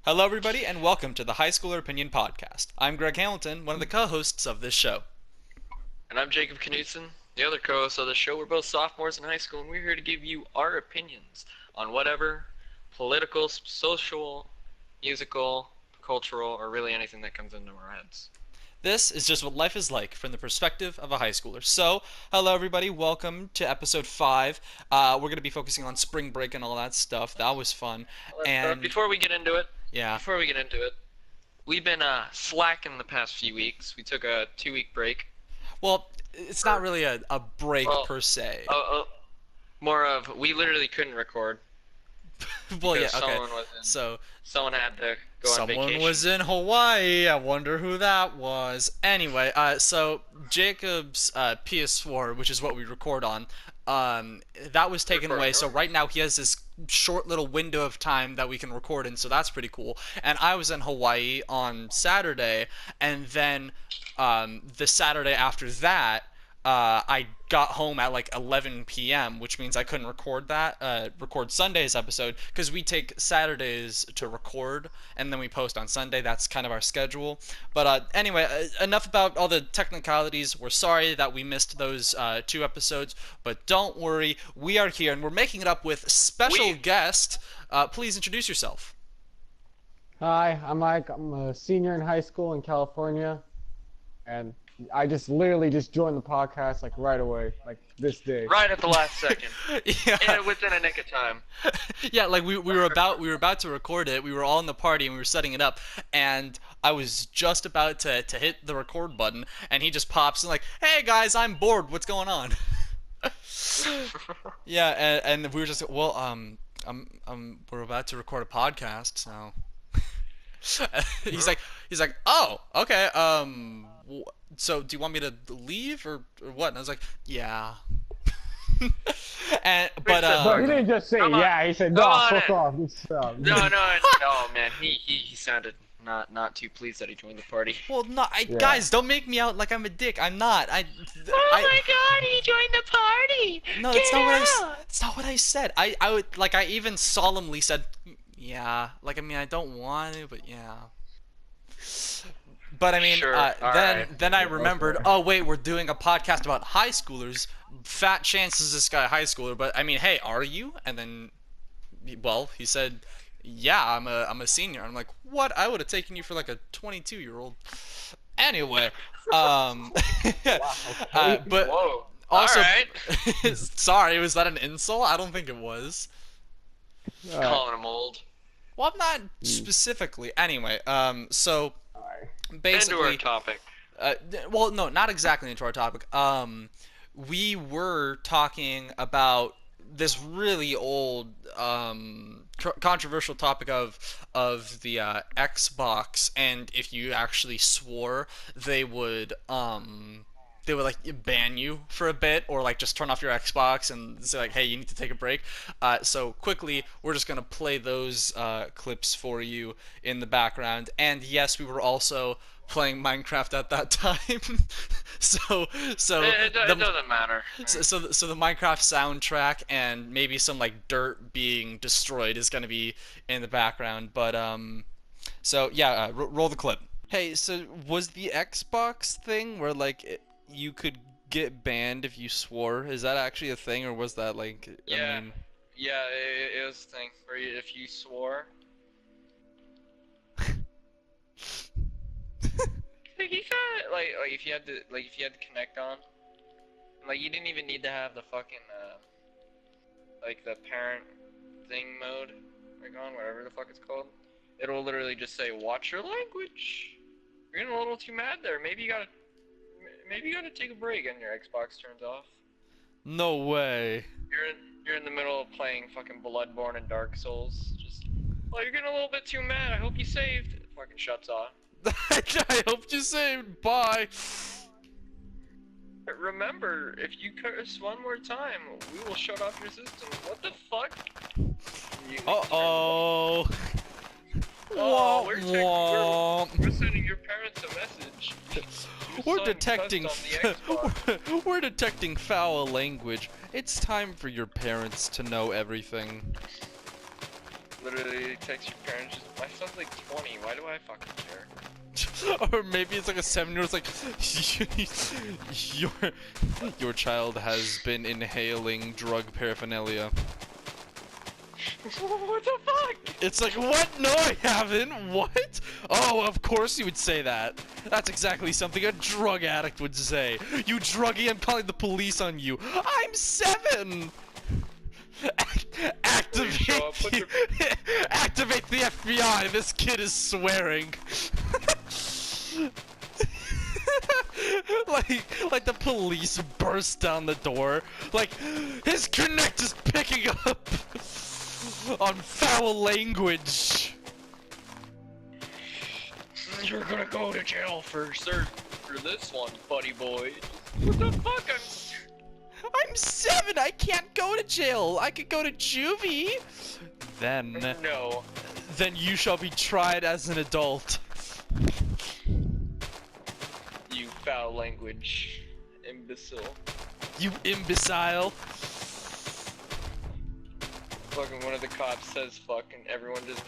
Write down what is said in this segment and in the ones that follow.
Hello, everybody, and welcome to the Highschooler Opinion Podcast. I'm Greg Hamilton, one of the co-hosts of this show. And I'm Jacob Knudsen, the other co-host of the show. We're both sophomores in high school, and we're here to give you our opinions on whatever political, social, musical, cultural, or really anything that comes into our heads. This is just what life is like from the perspective of a high schooler. So, hello, everybody, welcome to episode 5. We're going to be focusing on spring break and all that stuff. That was fun. And before we get into it, yeah, we've been slacking the past few weeks. We took a 2-week break. Well, it's not really a break per se. More of, we literally couldn't record. Well, yeah, okay. Someone had to go on vacation. Someone was in Hawaii. I wonder who that was. Anyway, so Jacob's PS4, which is what we record on, that was taken away. So right now he has this short little window of time that we can record in, so that's pretty cool. And I was in Hawaii on Saturday, and then the Saturday after that, I got home at like 11 p.m., which means I couldn't record Sunday's episode, because we take Saturdays to record, and then we post on Sunday. That's kind of our schedule. But anyway, enough about all the technicalities. We're sorry that we missed those 2 episodes, but don't worry, we are here, and we're making it up with special guest. Please introduce yourself. Hi, I'm Mike. I'm a senior in high school in California, and I literally joined the podcast like right away, like this day. Right at the last second. Yeah. And within a nick of time. Yeah, like we were about to record it. We were all in the party and we were setting it up, and I was just about to hit the record button, and he just pops and like, "Hey guys, I'm bored. What's going on?" Yeah, and we were just, well, we're about to record a podcast, so. he's like, "Oh, okay. So do you want me to leave or what?" And I was like, "Yeah." But he didn't just say yeah. He said, "No, fuck off." No, man. He sounded not too pleased that he joined the party. Well, no, guys, don't make me out like I'm a dick. I'm not. Oh my God, he joined the party. No, that's not what I said. I even solemnly said, "Yeah." Like, I mean, I don't want to, but yeah. But I mean, sure. then I remembered, oh wait, we're doing a podcast about high schoolers. Fat chances this guy a high schooler, but I mean, hey, are you? And then, well, he said, yeah, I'm a senior. I'm like, what? I would have taken you for like a 22-year-old. Anyway, but whoa. also, Alright. Sorry, was that an insult? I don't think it was. Calling him old. Well, I'm not specifically. Anyway, so basically, into our topic. Well, no, not exactly into our topic. We were talking about this really old, controversial topic of the Xbox, and if you actually swore, they would like ban you for a bit, or like just turn off your Xbox and say like, hey, you need to take a break. So quickly, we're just gonna play those clips for you in the background. And yes, we were also playing Minecraft at that time. so it doesn't matter. So the Minecraft soundtrack and maybe some like dirt being destroyed is gonna be in the background. But so yeah, roll the clip. Hey, so was the Xbox thing where like you could get banned if you swore? Is that actually a thing, or was that like? Yeah, it was a thing where if you swore. He said like if you had to connect on, like you didn't even need to have the fucking like the parent thing mode like on, whatever the fuck it's called. It'll literally just say, "Watch your language. You're getting a little too mad there. Maybe you gotta take a break," and your Xbox turns off. No way. You're in the middle of playing fucking Bloodborne and Dark Souls. Just, well, you're getting a little bit too mad. I hope you saved. It fucking shuts off. I hope you saved. Bye. Remember, if you curse one more time, we will shut off your system. What the fuck? Uh-oh. Oh, we're sending your parents a message. We're detecting foul language. It's time for your parents to know everything. literally text your parents, just, my son's like 20, why do I fucking care? Or maybe it's like a 7-year-old, like, your child has been inhaling drug paraphernalia. What the fuck? It's like, what? No, I haven't. What? Oh, of course you would say that. That's exactly something a drug addict would say. You druggie, I'm calling the police on you. I'm 7! Activate activate the FBI. This kid is swearing. like the police burst down the door. Like, his connect is picking up on foul language. You're gonna go to jail for this one, buddy boy. What the fuck? I'm 7. I can't go to jail. I could go to juvie. Then no. Then you shall be tried as an adult. You foul language imbecile. You imbecile. Fucking one of the cops says fucking everyone just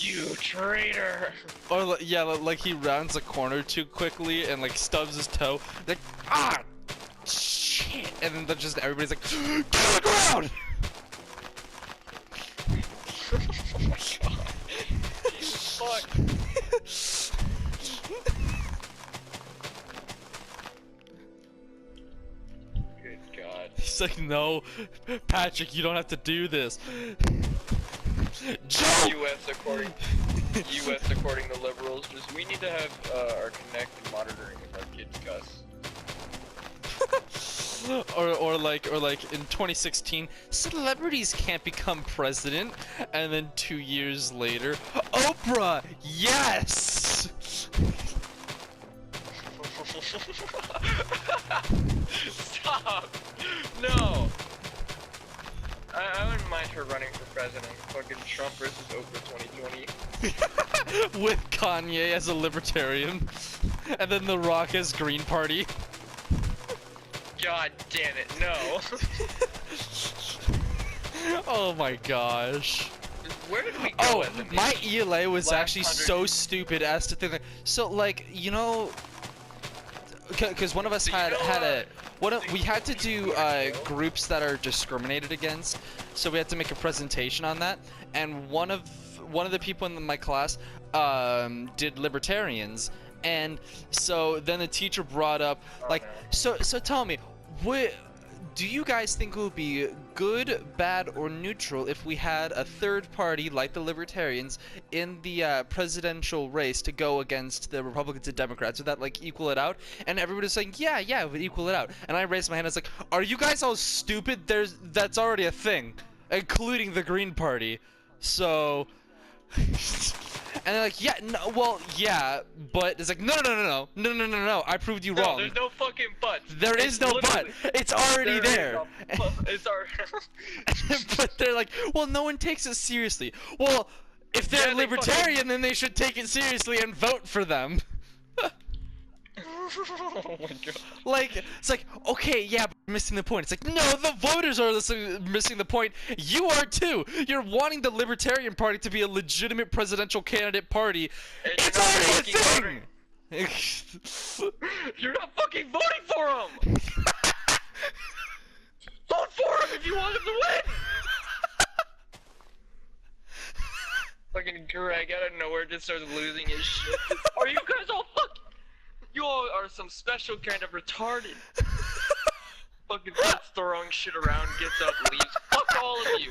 you traitor. Or yeah, like he rounds a corner too quickly and like stubs his toe. Like, ah, shit, and then just everybody's like, get on the ground. Oh my god. Fuck. Good god. He's like, no, Patrick, you don't have to do this. U.S. according to liberals, just we need to have our connected monitoring if our kids cuss. or like in 2016, celebrities can't become president, and then 2 years later, Oprah, yes. Stop! No! I wouldn't mind her running for president. Fucking Trump versus Oprah 2020. With Kanye as a libertarian, and then The Rock as Green Party. God damn it, no! Oh my gosh. Where did we go? Oh, as a my nation? ELA was Last actually 100 so stupid as to think like, so like, you know, because one of us had we had to do groups that are discriminated against, so we had to make a presentation on that, and one of the people in my class did libertarians, and so then the teacher brought up like, so tell me, do you guys think it would be good, bad, or neutral if we had a third party like the Libertarians in the presidential race to go against the Republicans and Democrats? Would that like equal it out? And everybody was saying, yeah, it would equal it out. And I raised my hand. I was like, are you guys all stupid? That's already a thing, including the Green Party. So. And they're like, yeah, no, well, yeah, but it's like, no, I proved you wrong. There's no fucking but. There is no but. It's already there. It's already. But they're like, well, no one takes it seriously. Well, if they're libertarian, then they should take it seriously and vote for them. Oh my god. Like, it's like, okay, yeah, but you're missing the point. It's like, no, the voters are missing the point. You are too. You're wanting the Libertarian Party to be a legitimate presidential candidate party. It's already a thing! You're not fucking voting for him! Vote for him if you want him to win! Fucking Greg out of nowhere just starts losing his shit. Are you guys all fucking... You all are some special kind of retarded. Fucking starts throwing shit around, gets up, leaves. Fuck all of you.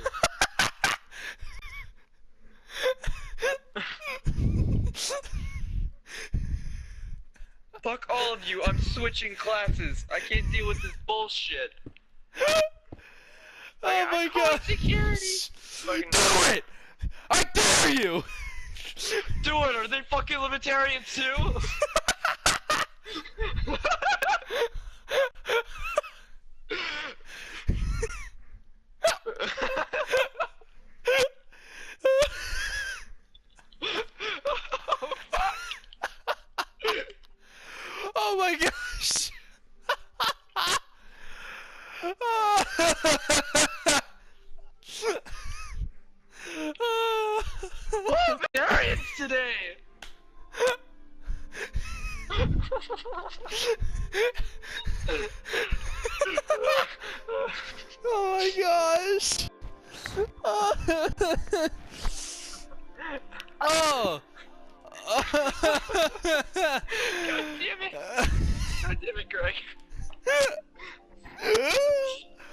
Fuck all of you. I'm switching classes. I can't deal with this bullshit. Oh my god. Security. Do it! I dare you! Do it. Are they fucking libertarian too? Oh my gosh! today. Oh my gosh. Oh. God damn it. God damn it, Greg.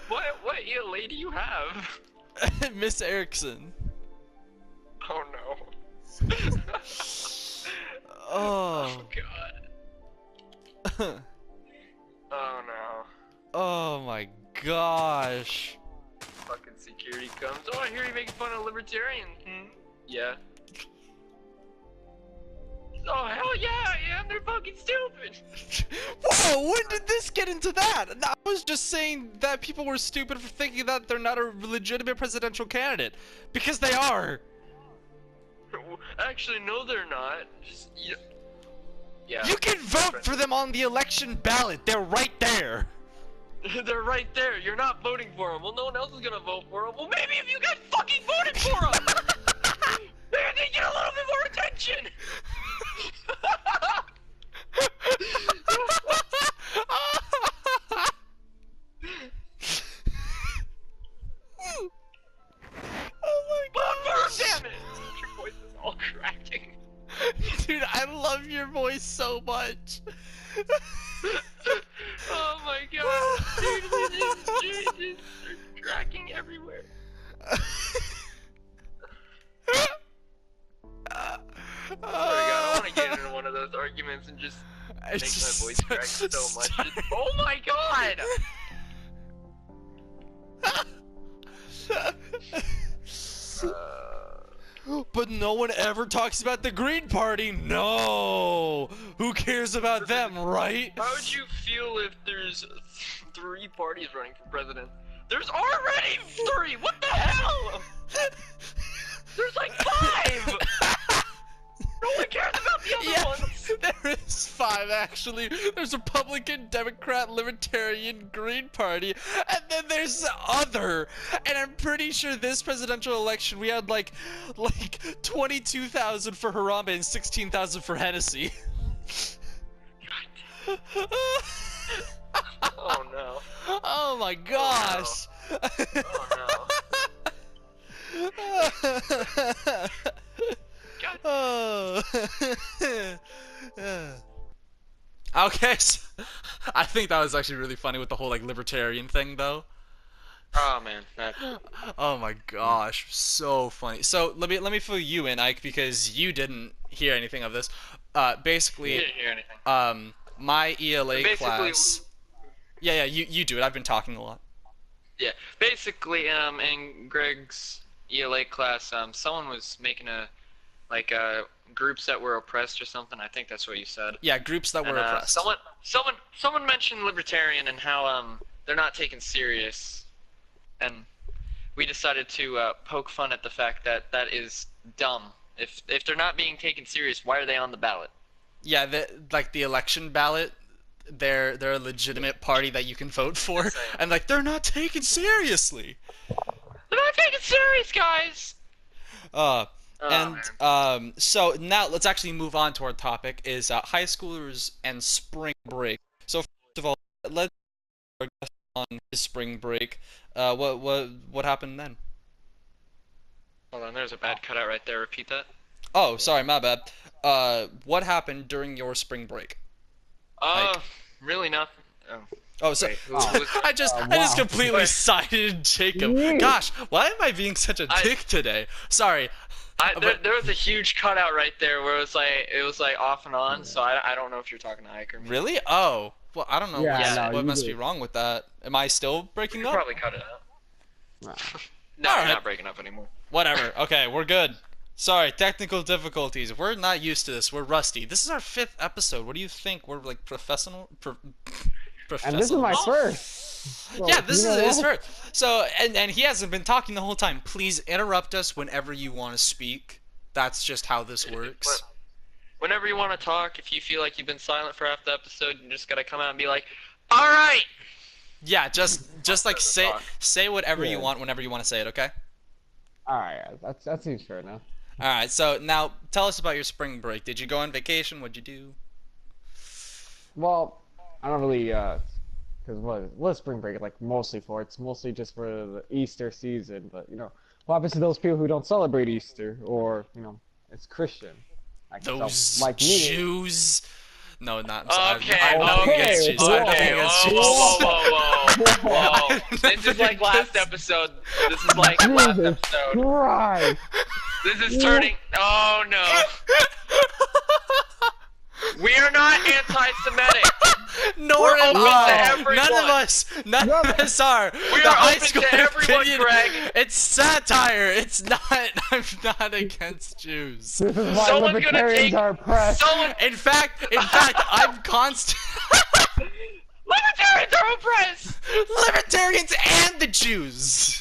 What ELA do you have? Miss Erickson. Oh no. Oh. God. Oh no. Oh my gosh. Fucking security comes. Oh, I hear you making fun of libertarians. Yeah. Oh hell yeah, I am. They're fucking stupid. Whoa, when did this get into that? I was just saying that people were stupid for thinking that they're not a legitimate presidential candidate. Because they are. Actually, no, they're not. Just, yeah. You can vote for them on the election ballot. They're right there. They're right there. You're not voting for them. Well, no one else is gonna vote for them. Well, maybe if you guys fucking voted for them, maybe they get a little bit more attention. Oh my god! Damn it! Your voice is all cracking. Dude, I love your voice so much. Oh my god! Dude, it's cracking everywhere. Oh my god, I want to get into one of those arguments and just make my voice crack so much. Oh my god! But no one ever talks about the Green Party. No! Who cares about them, right? How would you feel if there's 3 parties running for president? There's already 3! What the hell? There's like 5! No one cares about the other ones! There is 5 actually. There's Republican, Democrat, Libertarian, Green Party, and then there's the other. And I'm pretty sure this presidential election we had like 22,000 for Harambe and 16,000 for Hennessy. Oh no. Oh my gosh. Oh no. God. Oh. Okay, so I think that was actually really funny with the whole like libertarian thing though. Oh man, that... Oh my gosh, so funny. So let me fill you in, Ike, because you didn't hear anything of this. Basically, You didn't hear anything. my ELA Basically- class. Yeah, you do it. I've been talking a lot. Yeah, basically, in Greg's ELA class, someone was making groups that were oppressed or something. I think that's what you said. Yeah, groups that were oppressed. Someone mentioned libertarian and how they're not taken serious, and we decided to poke fun at the fact that that is dumb. If they're not being taken serious, why are they on the ballot? Yeah, the election ballot. They're a legitimate party that you can vote for, and like they're not taken seriously. They're not taken serious, guys. So now let's actually move on to our topic is high schoolers and spring break. So first of all, let's focus on his spring break. What happened then? Hold on, there's a bad cutout right there. Repeat that. Oh, sorry, my bad. What happened during your spring break? Really nothing. Oh, so Wait, I just completely sided Jacob. Gosh, why am I being such a dick today? Sorry. There was a huge cutout right there where it was like off and on. So I don't know if you're talking to Ike or me. Really? Oh, well, I don't know Yeah, what you must did. be wrong with that. Am I still breaking You up? probably cut it out. No, Alright. you're not breaking up anymore. Whatever. Okay, we're good. Sorry, technical difficulties. We're not used to this. We're rusty. This is our 5th episode. What do you think? We're like professional. And this is my Oh. first. So, Yeah, this you know is his what? first. So, and he hasn't been talking the whole time. Please interrupt us whenever you want to speak. That's just how this works. Whenever you want to talk, if you feel like you've been silent for half the episode, you just gotta come out and be like, "All right." Yeah, just like say whatever you Yeah. want whenever you want to say it. Okay. Alright, that seems fair enough. All right, so now tell us about your spring break. Did you go on vacation? What'd you do? Well, I don't really, because what is spring break like mostly for? It's mostly just for the Easter season. But what happens to those people who don't celebrate Easter or it's Christian? So, Those like me. Jews. No, not. Okay, I have nothing okay, against Jews. I have nothing okay. against Whoa, Jews. whoa, whoa, whoa, I whoa. have This is nothing like last against- episode. This is like last Jesus episode. Christ! This is turning. Oh no. We are not anti-Semitic. Nor We're am open to I. everyone. None of us. None of us are. We The are high open school to everyone, opinion. Greg. It's satire. It's not. I'm not against Jews. This is why Someone's gonna libertarians take- are oppressed. Someone. In fact, I'm constant. Libertarians are oppressed. Libertarians and the Jews.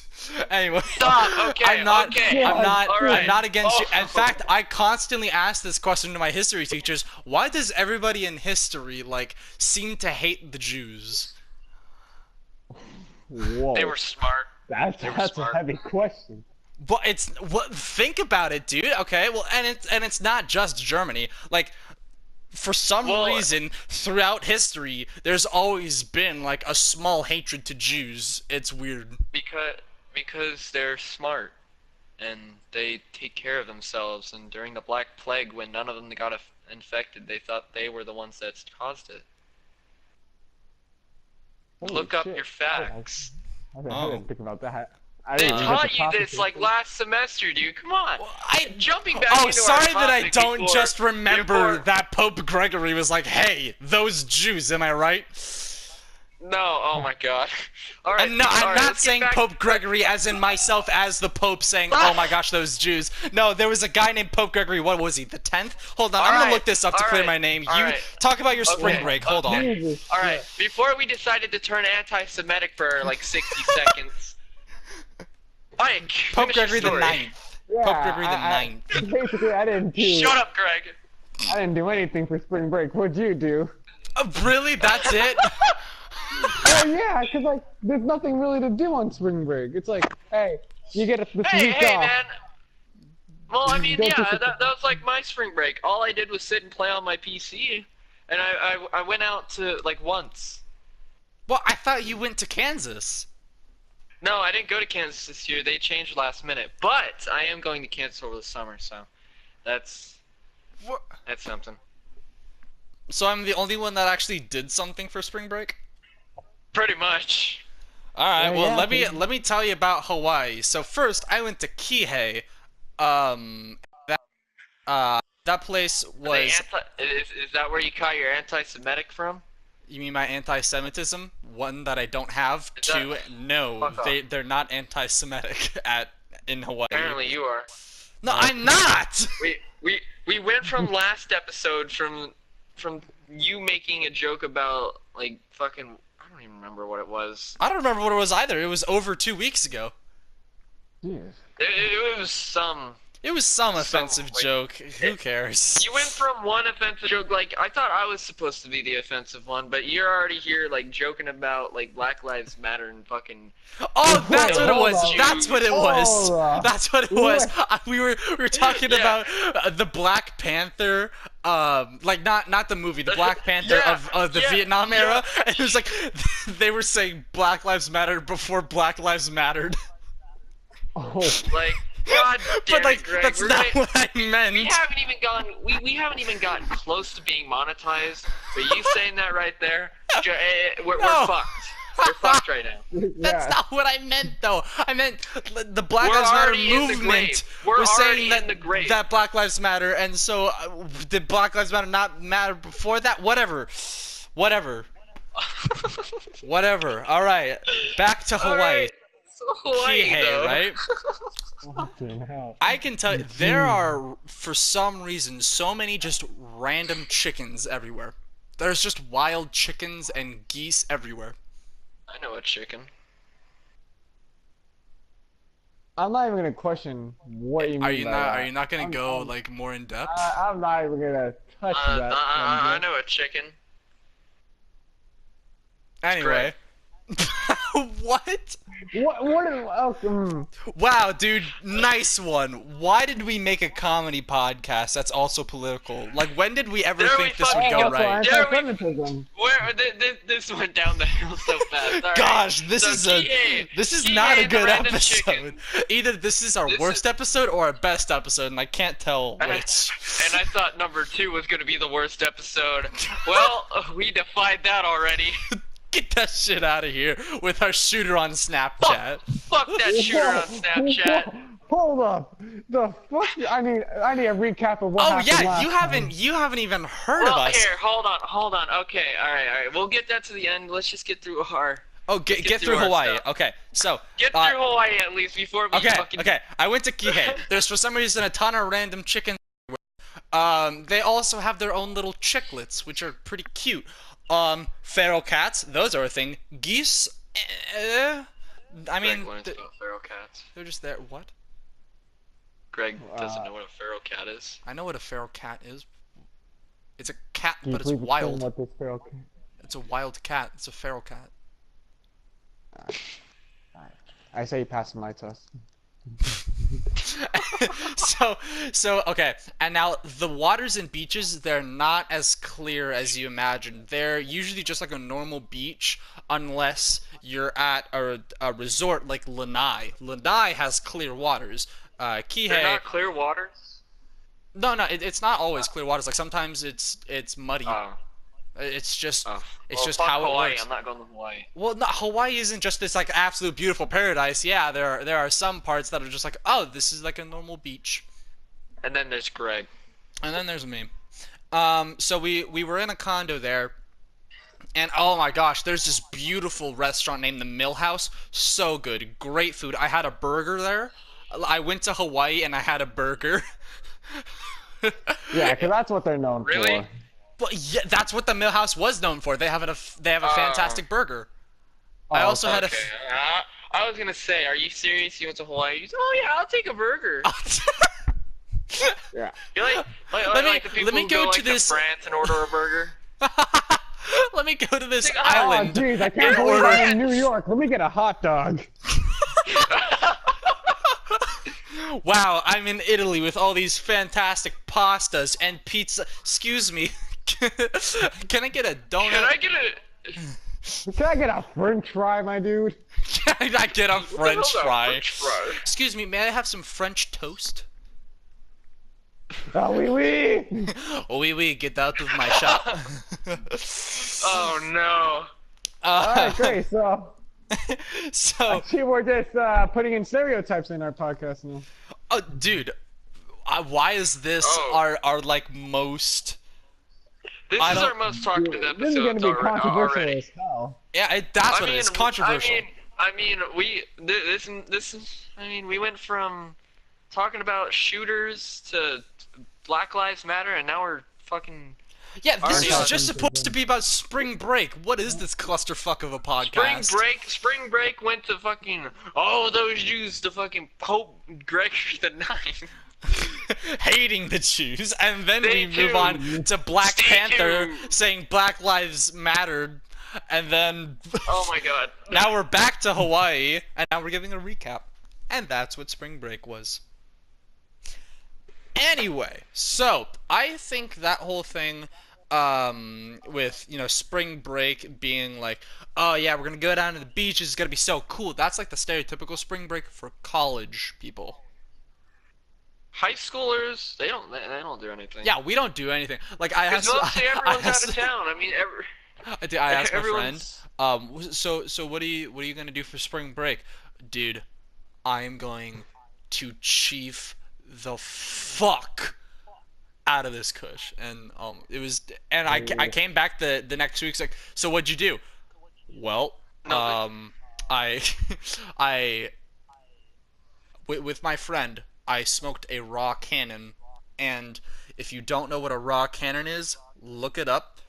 Anyway, Stop. Okay. I'm not. Okay. I'm not. All right. I'm not against you. Oh. In fact, I constantly ask this question to my history teachers: why does everybody in history seem to hate the Jews? Whoa, They were smart. that's a smart. heavy question. But think about it, dude. Okay, well, and it's not just Germany. For some reason, throughout history, there's always been a small hatred to Jews. It's weird. Because they're smart and they take care of themselves. And during the Black Plague, when none of them got infected, they thought they were the ones that caused it. Holy Look up shit. your facts. I didn't think about that. I They didn't even get taught the you topic this yet. last semester, dude. Come on. Jumping back Oh, into sorry our that I topic don't before- just remember before- that Pope Gregory was like, "Hey, those Jews." Am I right? No. Oh my God. All right. I'm not let's get saying back- Pope Gregory as in myself as the Pope saying, "Oh my gosh, those Jews." No, there was a guy named Pope Gregory. What was he? The 10th? Hold on, I'm gonna look this up to clear my name. You talk about your spring break. Hold on. Jesus. All right. Before we decided to turn anti-Semitic for 60 seconds. Ike, Pope finish your Gregory the story. 9th. Yeah, Pope Gregory the 9th. Basically, I didn't do. Shut up, Greg. I didn't do anything for spring break. What'd you do? Really? That's it? Oh yeah, because there's nothing really to do on spring break. It's hey, you get this Hey, week hey, off. man. Well, I mean, Go yeah, to- that was like my spring break. All I did was sit and play on my PC, and I went out to once. Well, I thought you went to Kansas. No, I didn't go to Kansas this year. They changed last minute. But I am going to Kansas over the summer, so that's something. So I'm the only one that actually did something for spring break? Pretty much. All right. Yeah, Well, yeah, let me tell you about Hawaii. So first, I went to Kihei. That place was. Is that where you caught your anti-Semitic from? You mean my anti-Semitism? One that I don't have. Is that- Two, no, Fuck off. they're not anti-Semitic in Hawaii. Apparently you are. No, I'm not. We went from last episode from you making a joke about fucking I don't even remember what it was. I don't remember what it was either. It was over 2 weeks ago. Jeez. It was some. It was some offensive joke. Who cares? You went from one offensive joke, I thought I was supposed to be the offensive one, but you're already here, joking about, Black Lives Matter and fucking... Oh, that's what it hold was. on. That's what it was. Hold on. That's what it was. We were talking Yeah. about the Black Panther, not the movie, the Black Panther Yeah, of the yeah, Vietnam era. yeah. And it was they were saying Black Lives Matter before Black Lives mattered. Oh. God damn But it, Greg. that's we're not gonna- what I meant. We haven't even gone. We haven't even gotten close to being monetized. But you saying that right there, we're No. fucked. We're fucked right now. That's Yeah. not what I meant, though. I meant the Black We're Lives Matter already in the movement grave. We're was already saying in the grave. that Black Lives Matter, and so did Black Lives Matter not matter before that? Whatever. Whatever. All right, back to Hawaii. Alright, so Hawaii, Kihei, though. right? Fucking hell. I can tell you, there are, for some reason, so many just random chickens everywhere. There's just wild chickens and geese everywhere. I know a chicken. I'm not even gonna question what you mean. Are you by not? that. Are you not gonna I'm- go I'm- more in depth? I'm not even gonna touch that. I know a chicken. Anyway. What? What is? Oh, Wow, dude, nice one. Why did we make a comedy podcast that's also political? Like, when did we ever There we think this would fucking go go. right? There we- anti-Semitism. Where this went down the hill so fast. All right. Gosh, this So is Kihe not a and the good random episode. chicken. Either this is our This worst episode or our best episode, and I can't tell which. And I thought number 2 was gonna be the worst episode. Well, we defied that already. Get that shit out of here with our shooter on Snapchat. Fuck that shooter on Snapchat. Hold up. The fuck? I need a recap of what Oh happened yeah, last you haven't even heard of Well, us. here, hold on. Okay, all right. We'll get that to the end. Let's just get through our. Oh, get through through our Hawaii. stuff. Okay, so Get through Hawaii at least before we fucking. Okay. I went to Kihei. There's for some reason a ton of random chickens. They also have their own little chicklets, which are pretty cute. Feral cats, those are a thing. Geese, I mean, Greg learns about feral cats. they're just there. What? Greg doesn't know what a feral cat is. I know what a feral cat is. It's a cat, Can you but it's please explain wild. what this feral cat- It's a wild cat. It's a feral cat. I say you pass my test. so okay, and now the waters and beaches, they're not as clear as you imagine. They're usually just like a normal beach unless you're at a resort like Lanai. Lanai has clear waters. Kihei, They're not clear waters. no, it's not always clear waters. Like sometimes it's muddy. Oh. It's just Oh. it's Well, just fuck how Hawaii. it works. I'm not going to Hawaii. Well, no, Hawaii isn't just this like absolute beautiful paradise. Yeah, there are some parts that are just like, oh, this is like a normal beach. And then there's Greg. And then there's me. So we were in a condo there, and oh my gosh, there's this beautiful restaurant named the Mill House. So good, great food. I had a burger there. I went to Hawaii and I had a burger. Yeah, because that's what they're known Really? for. But yeah, that's what the Mill House was known for. They have a fantastic burger. I Oh, also had a. Okay. I was gonna say, are you serious? You went to Hawaii? You said, oh yeah, I'll take a burger. Yeah. You're like the people let me who go to like, this- France and order a burger. Let me go to this Like, oh, Oh, island. jeez, I can't believe I'm in New York. Let me get a hot dog. Wow, I'm in Italy with all these fantastic pastas and pizza. Excuse me. Can I get a donut? Can I get a? Can I get a French fry, my dude? Can I get a French What the hell's a fry? French fry? Excuse me, may I have some French toast? Oh, oui, oui. Oh, oui, get out of my shop. Oh no. Alright, great. So, See, we're just putting in stereotypes in our podcast now. oh, dude, why is this Oh. our like most? This I is don't- our most talked about This is going episode to be controversial already. as hell. Yeah, that's what it is. Controversial. I mean, we went from talking about shooters to Black Lives Matter, and now we're fucking Yeah, this already is on- just supposed to be about spring break. What is this clusterfuck of a podcast? Spring break went to fucking those Jews to fucking Pope Gregory the Ninth. Hating the Jews, and then Stay we move on tuned. to Black Stay Panther tuned. saying Black Lives Mattered, and then Oh my god. now we're back to Hawaii, and now we're giving a recap. And that's what spring break was. Anyway, so I think that whole thing with, you know, spring break being like, oh yeah, we're gonna go down to the beach, it's gonna be so cool. That's like the stereotypical spring break for college people. High schoolers, they don't do anything. Yeah, we don't do anything. Like I Because asked, mostly everyone's out of town. I mean, I asked my friend, everyone's- so what are you gonna do for spring break, dude? I'm going to chief the fuck out of this kush, and it was, and I came back the next week. It's like, so what'd you do? Well, I with my friend, I smoked a raw cannon, and if you don't know what a raw cannon is, look it up.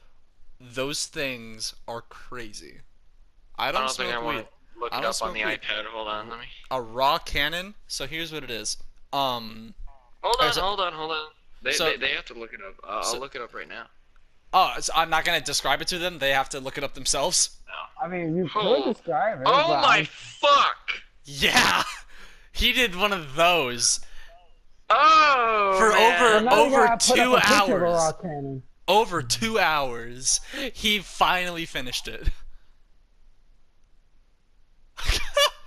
Those things are crazy. I don't think I smoke want weed. to look I it don't up on the smoke weed. iPad. Hold on, let me. A raw cannon. So here's what it is. Hold There's on. They So- have to look it up. I'll so- look it up right now. Oh, so I'm not gonna describe it to them. They have to look it up themselves. I mean, you Oh. could describe it. Oh but my fuck! Yeah, he did one of those Oh for man. now you over gotta put 2 up a picture of a hours. rock cannon. Over 2 hours, he finally finished it.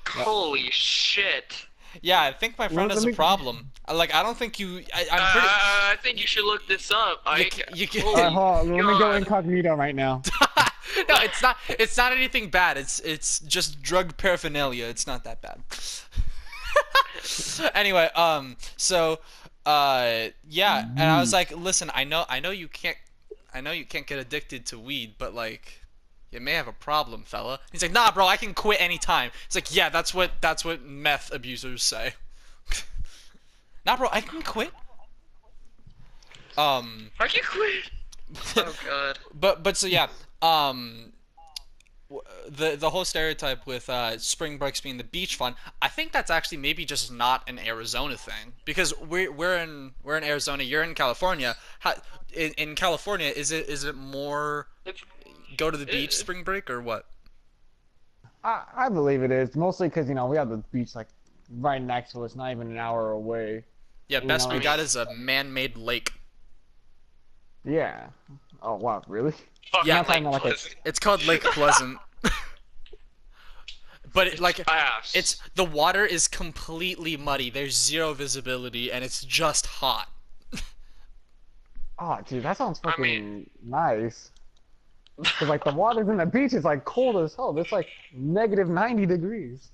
Holy shit. Yeah, I think my friend Well, has let a me- problem. Like, I don't think you. I'm pretty. I think you should look this up. You can- Alright, hold on. Let me go God. incognito right now. No, it's not. It's not anything bad. It's just drug paraphernalia. It's not that bad. Anyway, so, yeah, and I was like, listen, I know you can't get addicted to weed, but like, you may have a problem, fella. He's like, nah, bro, I can quit anytime. It's like, yeah, that's what meth abusers say. Nah, bro, I can quit. Are you quit? Oh god. But so yeah, the whole stereotype with spring breaks being the beach fun, I think that's actually maybe just not an Arizona thing, because we're in Arizona, you're in California. In California, is it more go to the beach spring break or what? I believe it is, mostly because, you know, we have the beach, like, right next to us, not even an hour away. Yeah, You best know, we got is a man-made lake. Yeah. Oh, wow, really? Fucking Yeah, I'm not talking Lake about, like, Pleasant. It's called Lake Pleasant. But Ass. it's the water is completely muddy. There's zero visibility, and it's just hot. Oh, dude, that sounds I fucking mean- nice. Cause like the waters in the beach is like cold as hell. It's like negative 90 degrees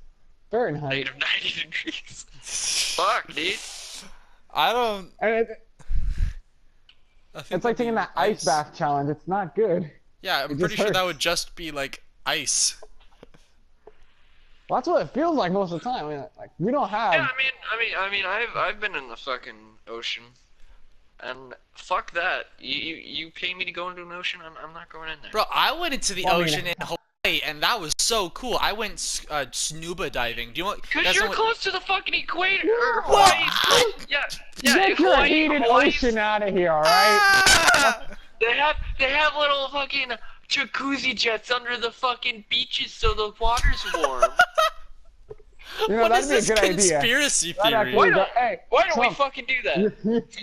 Fahrenheit. Negative 90 degrees. Fuck, dude. I don't. And I think it's like that'd taking be that ice nice. bath challenge. It's not good. Yeah, I'm It pretty just sure that hurts. would just be like ice. Well, that's what it feels like most of the time. I mean, like we don't have. Yeah, I mean, I've been in the fucking ocean, and fuck that. You pay me to go into an ocean, I'm not going in there. Bro, I went into the Well, I mean- ocean in Hawaii, and that was so cool. I went snuba diving. Do you want? Cause that's you're not what- close to the fucking equator. Or What? Hawaii's- Yeah, yeah. Get your Hawaii- heated Hawaii's- ocean out of here, all right? Ah! They have little fucking jacuzzi jets under the fucking beaches so the water's warm. You know, What that'd is be a this good idea. conspiracy That'd theory? actually Why be don't- good. Hey, Why don't we Trump, fucking do that?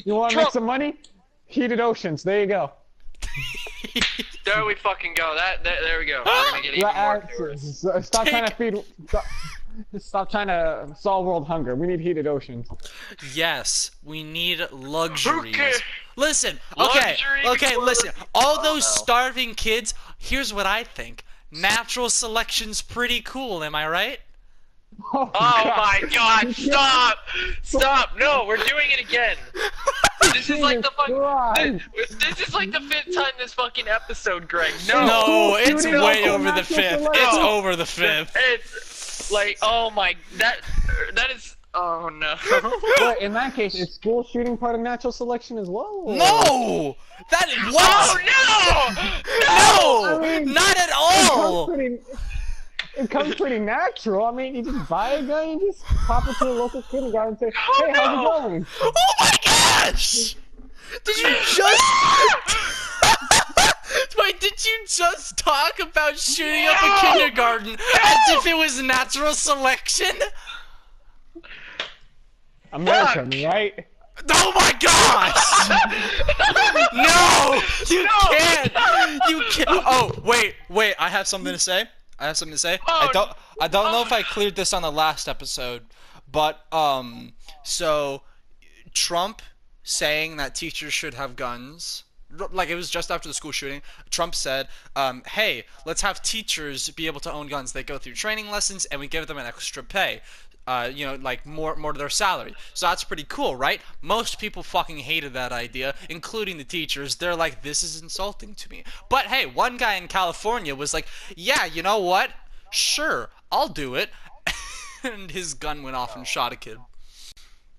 you want to make Trump. some money? Heated oceans. There you go. There we fucking go. There we go. We're gonna get even more tourists. Stop trying to feed. Stop trying to solve world hunger. We need heated oceans. Yes, we need luxuries. Okay. Listen, Luxury okay, listen. All those no. starving kids, here's what I think. Natural selection's pretty cool, am I right? Oh, Oh God. my god, stop! Stop! No, we're doing it again! This is like the fucking. Christ. This is like the 5th time this fucking episode, Greg. No! No, it's shooting way off over the natural 5th. selection. It's No. over the 5th. It's like, oh my. That is. Oh no. But in that case, is school shooting part of natural selection as well? or- No! That Oh what? no! No! I mean, Not at It comes all! pretty, it comes pretty natural. I mean, you just buy a gun, you just pop it to a local kindergarten and say, Oh, hey, how's no. it going? Oh my gosh! Did you just... Wait, did you just talk about shooting up a No! kindergarten as if it was natural selection? America, Fuck. right? Oh my gosh! No! You No! can't! You can't! Oh, wait, I have something to say. I Oh, don't know if I cleared this on the last episode, but, so, Trump saying that teachers should have guns, like it was just after the school shooting, Trump said, hey, let's have teachers be able to own guns. They go through training lessons and we give them an extra pay. You know, like more to their salary. So that's pretty cool, right? Most people fucking hated that idea, including the teachers. They're like, this is insulting to me. But hey, one guy in California was like, yeah, you know what? Sure, I'll do it. And his gun went off and shot a kid.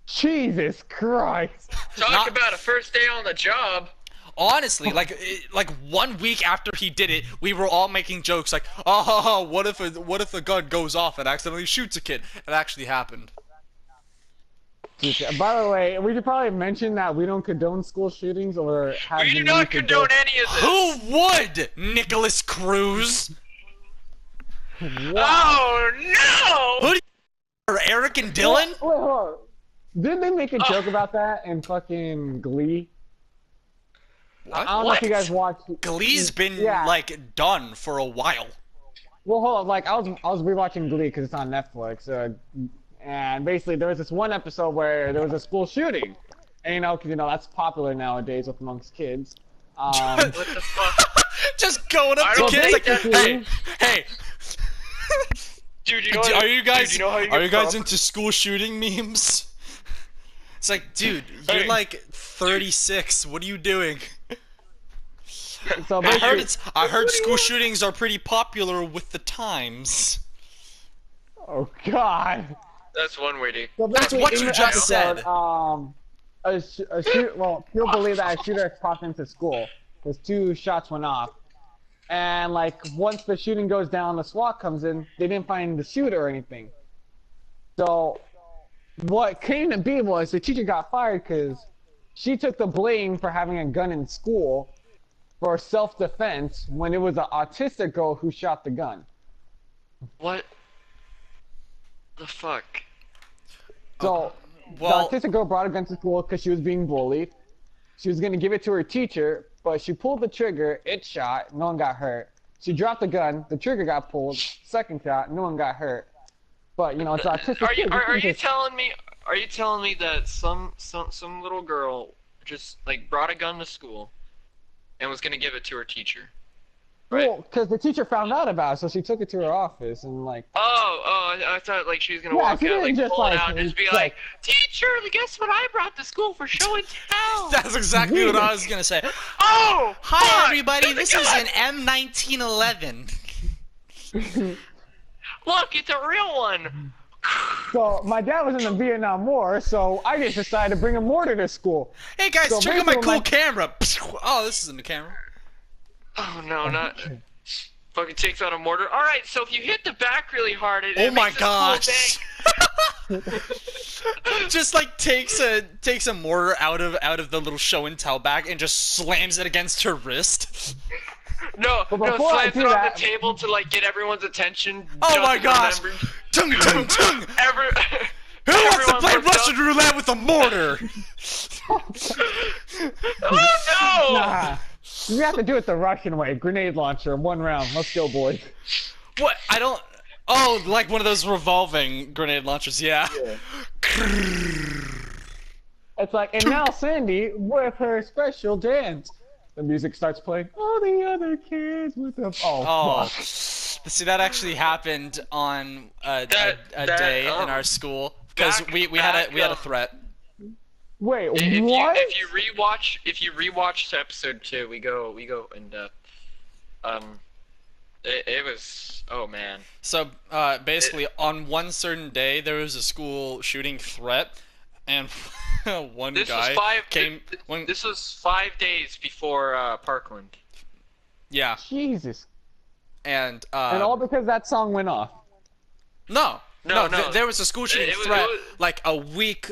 Jesus Christ. Talk Not- about a first day on the job. Honestly, like 1 week after he did it, we were all making jokes like, oh, what if a gun goes off and accidentally shoots a kid? It actually happened. By the way, we should probably mention that we don't condone school shootings or have We the do need not to condone any of this. Who would? Nicholas Cruz? Wow. Oh no! Who do you... Eric and Dylan? Wait, hold on. Didn't they make a joke about that in fucking Glee? What? I don't know if you guys watched. Glee's been, Yeah. like, done for a while. Well, hold on. Like I was rewatching Glee because it's on Netflix, and basically there was this one episode where there was a school shooting, and because that's popular nowadays with amongst kids. What the fuck? Just going up to don't kids like, think- hey, Dude, you know are you guys, dude, you know how you are get you guys from- into school shooting memes? It's like, dude, you're Hey. like 36. What are you doing? So I heard school shootings are pretty popular with the times. Oh God. That's one way to. So That's basically, what in you the just said. Well, people believe that a shooter crossed into school because 2 shots went off, and like once the shooting goes down, the SWAT comes in. They didn't find the shooter or anything. So what came to be was the teacher got fired because she took the blame for having a gun in school for self-defense when it was an autistic girl who shot the gun. What? The fuck? So well- the autistic girl brought a gun to school because she was being bullied. She was going to give it to her teacher, but she pulled the trigger, it shot, no one got hurt. She dropped the gun, the trigger got pulled, second shot, no one got hurt. But it's autistic. Are you kid, are you just- telling me? Are you telling me that some little girl just like brought a gun to school and was gonna give it to her teacher? Right. Well, because the teacher found out about it, so she took it to her office and like. I thought like she was gonna Yeah, walk she out, didn't like just, pull it like, out, and just be it's like, "Teacher, guess what I brought to school for show and tell." That's exactly what I was gonna say. Oh, Hi fuck, everybody, there's this a is gun! an M1911. Look, it's a real one. So my dad was in the Vietnam War, so I just decided to bring a mortar to school. Hey guys, So check out my basically cool camera. Oh, this isn't a camera. Oh no, not. Fucking takes out a mortar. All right, so if you hit the back really hard, it Oh my makes this cool gosh. bang. Just like takes a mortar out of the little show and tell bag and just slams it against her wrist. No, But no, before I slams do it on that- the table to like get everyone's attention. Oh my Justin gosh. remembered. Tung tung tung. Who Who wants to everyone play looked Russian up- roulette with a mortar? Oh no! Nah. You have to do it the Russian way. Grenade launcher, 1 round. Let's go, boys. What? I don't. Oh, like one of those revolving grenade launchers. Yeah. It's like, and now Sandy with her special dance. The music starts playing. All the other kids with the. Oh. Fuck. See, that actually happened on a day in our school because we had a threat. Wait, If what? you rewatch episode 2, we go in depth. It was, oh man. So basically, on one certain day, there was a school shooting threat, and one This guy was five. came. One, This was 5 days before Parkland. yeah, Jesus. and And all because that song went off. no, No. there was a school shooting It was- threat it was- like a week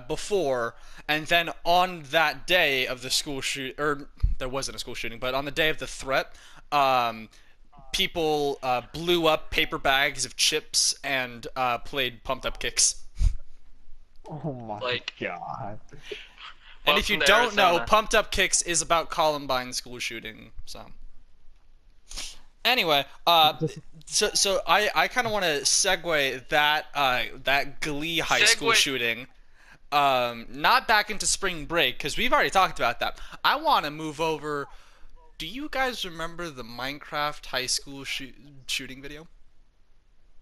before, and then on that day of the school shoot, or there wasn't a school shooting, but on the day of the threat, people blew up paper bags of chips and played pumped up kicks. Oh my Like- god. And if you Welcome to don't know, Arizona. Pumped Up Kicks is about Columbine school shooting. So, anyway, so I kind of want to segue that Glee high school Segue. shooting, not back into spring break because we've already talked about that. I want to move over. Do you guys remember the Minecraft high school shooting video?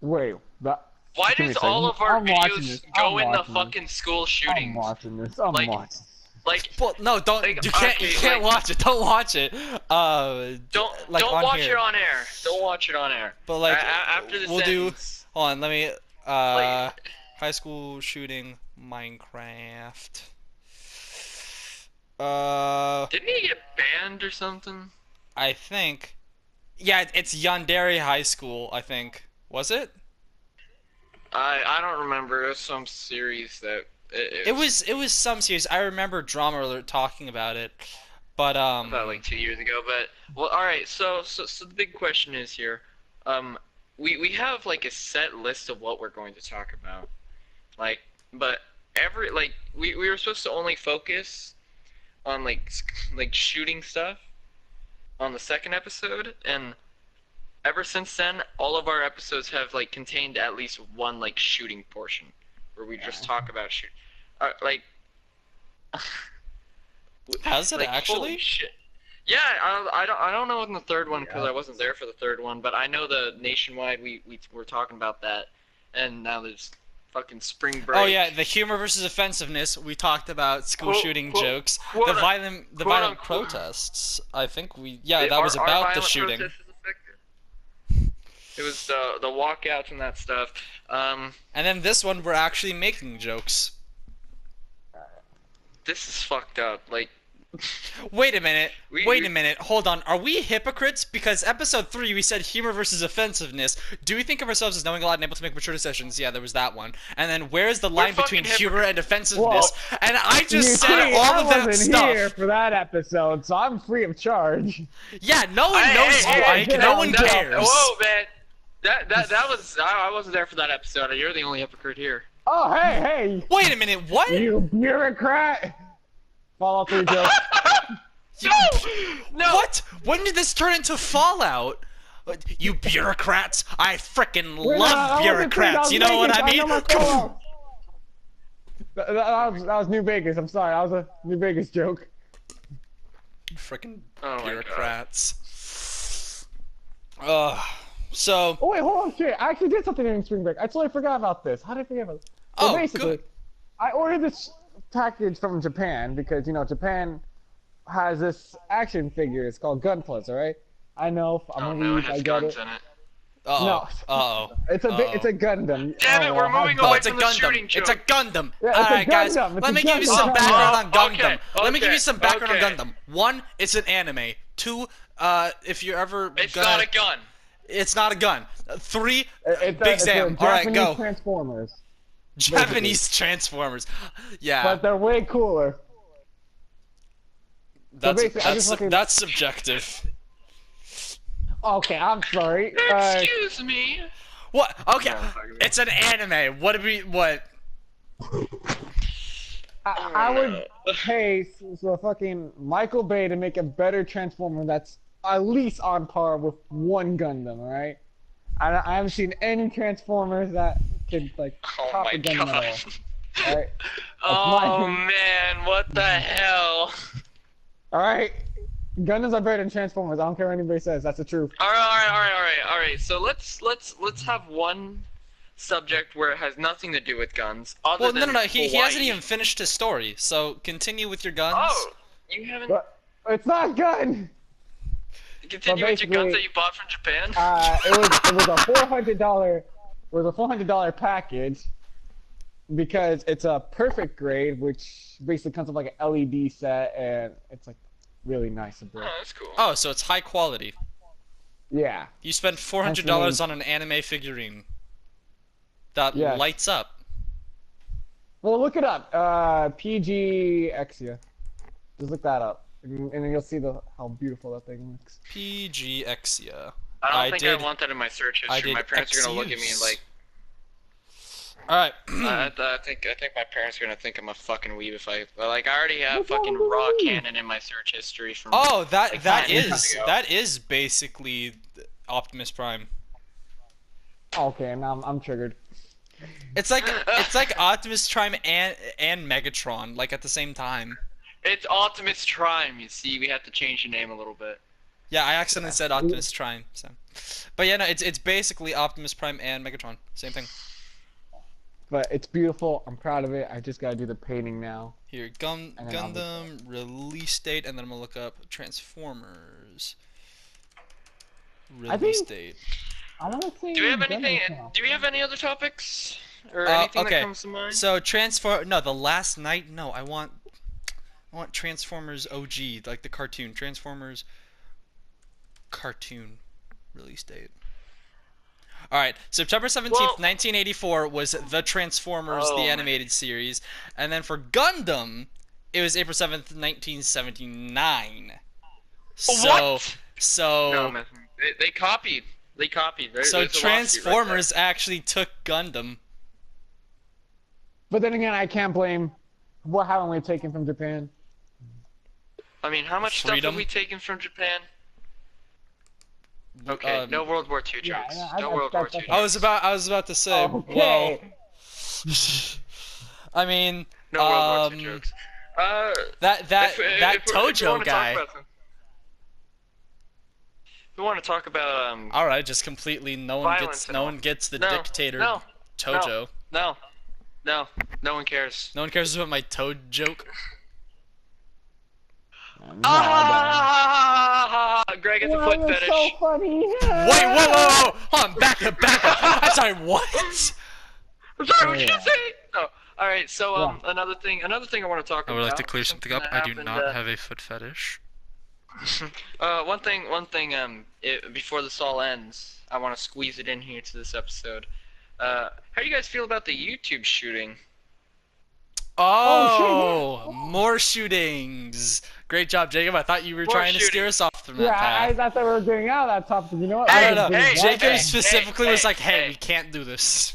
Wait, that. Why Give me does a second. all of our I'm watching videos this. go I'm in the watching fucking school I'm shootings? watching this. I'm Like- watching. Like, Well, no, don't. Like, You can't. okay, You can't like- watch it. Don't watch it. don't like don't on watch here. it on air. Don't watch it on air. But like, After the we'll sentence, do. Hold on, let me. Like- High school shooting Minecraft. didn't he get banned or something? I think. Yeah, it's Yandere High School. I think. Was it? I don't remember. It was some series that It was some series. I remember Drama Alert talking about it, but about like 2 years ago. But well, all right. So the big question is here. Um, we have like a set list of what we're going to talk about. Like, but we were supposed to only focus on like shooting stuff on the second episode, and ever since then, all of our episodes have like contained at least one like shooting portion where we just talk about shoot. Like, has it like actually? holy shit. Yeah, I don't know in the third one because I wasn't there for the third one, but I know the nationwide we were talking about that, and now there's fucking spring break. Oh yeah, the humor versus offensiveness. We talked about school shooting jokes. The violent unquote. protests. I think that Our was about the violent shooting. protest is effective. It was the walkouts and that stuff. And then this one, we're actually making jokes. This is fucked up. Like, Wait a minute. Wait a minute. Hold on. Are we hypocrites? Because episode 3 we said humor versus offensiveness. Do we think of ourselves as knowing a lot and able to make mature decisions? Yeah, there was that one. And then where's the line between humor and offensiveness? Well, and I just said all of that wasn't stuff. here for that episode, so I'm free of charge. Yeah, no one knows you, Ike. No one cares. Whoa, man. That was I wasn't there for that episode. You're the only hypocrite here. Oh, hey. Wait a minute. What? You bureaucrat. Fallout 3 joke. No! What? When did this turn into Fallout? You bureaucrats! I frickin' love bureaucrats. You know what I mean? That was New Vegas. I'm sorry. That was a New Vegas joke. Frickin' Oh bureaucrats. So. Oh wait, hold on, shit! I actually did something during spring break. I totally forgot about this. How did I forget about this? So basically, good. I ordered this package from Japan because Japan has this action figure. It's called Gunpla, right? I know. I'm gonna it has guns in it. Uh-oh. It's a Gundam. Damn it, we're moving away it's a from the Gundam. shooting joke. It's a Gundam. Yeah, it's Alright, a guys, Gundam. let me It's a give you Gundam. some background on Gundam. Okay, Let me give you some background okay. on Gundam. 1, it's an anime. 2, if you're ever It's not a gun. It's not a gun. 3, It's Big Sam. Alright, go. Transformers. Japanese Transformers. Yeah. But they're way cooler. That's subjective. Okay, I'm sorry. Excuse me. What? Okay, it's an anime. What? I would pay so fucking Michael Bay to make a better Transformer that's at least on par with one Gundam, alright? I haven't seen any Transformers that could, like, top a Gundam at all. Alright? Oh man, what the hell? Alright? Gundams are better than Transformers. I don't care what anybody says. That's the truth. All right. So let's have one subject where it has nothing to do with guns. Well, no. He hasn't even finished his story. So continue with your guns. Oh, you haven't. But it's not a gun. Continue with your guns that you bought from Japan. It was a $400 package because it's a perfect grade, which basically comes with like an LED set, and it's like really nice and bright. Oh, that's cool. Oh, so it's high quality. Yeah. You spent $400 on an anime figurine that lights up. Well, look it up. PG Exia. Just look that up, and then you'll see how beautiful that thing looks. PG Exia. I don't think I want that in my search history. My parents are gonna look at me and like. All right. I think my parents are gonna think I'm a fucking weeb if I already have fucking raw canon in my search history from. Oh, that is basically Optimus Prime. Okay, now I'm triggered. It's like Optimus Prime and Megatron like at the same time. It's Optimus Prime. You see, we have to change the name a little bit. Yeah, I accidentally said Optimus Prime. So, but yeah, no, it's basically Optimus Prime and Megatron, same thing. But it's beautiful. I'm proud of it. I just gotta do the painting now. Here, Gundam release date, and then I'm gonna look up Transformers release date. I wanna say. Do we have anything? Do we have any other topics or anything that comes to mind? So the Last Night. No, I want Transformers OG, like the cartoon. Transformers cartoon release date. All right, September 17th, 1984 was The Transformers, Oh, the man. animated series. And then for Gundam, it was April 7th, 1979. What? So, No, man. They copied. They copied. There's a lawsuit right Transformers actually took Gundam. But then again, I can't blame. What haven't we taken from Japan? there. I mean, how much stuff Freedom. have we taken from Japan? Okay, no World War II jokes. No World War II jokes. I was about to say, Okay. well, I mean, No World War II jokes. that if we Tojo wanna guy. We want to talk about All right, just completely no one violence gets and all. the No, dictator no, Tojo. No, no one cares. No one cares about my Toad joke. Greg has a foot fetish. So funny. Wait, whoa! Hold on, back up. I'm sorry, what? I'm sorry, what did you say? No. All right, so Yeah. another thing I want to talk about. I would like to clear something up. I do that not happened, have a foot fetish. one thing. Before this all ends, I want to squeeze it in here to this episode. How do you guys feel about the YouTube shooting? Oh, more shootings. Great job, Jacob. I thought you were More trying to steer shootings. us off from that Yeah, path. I thought they were getting out of that topic. You know what? I Hey, don't know. didn't bring Jacob that up. specifically was like, hey, hey. we can't do this.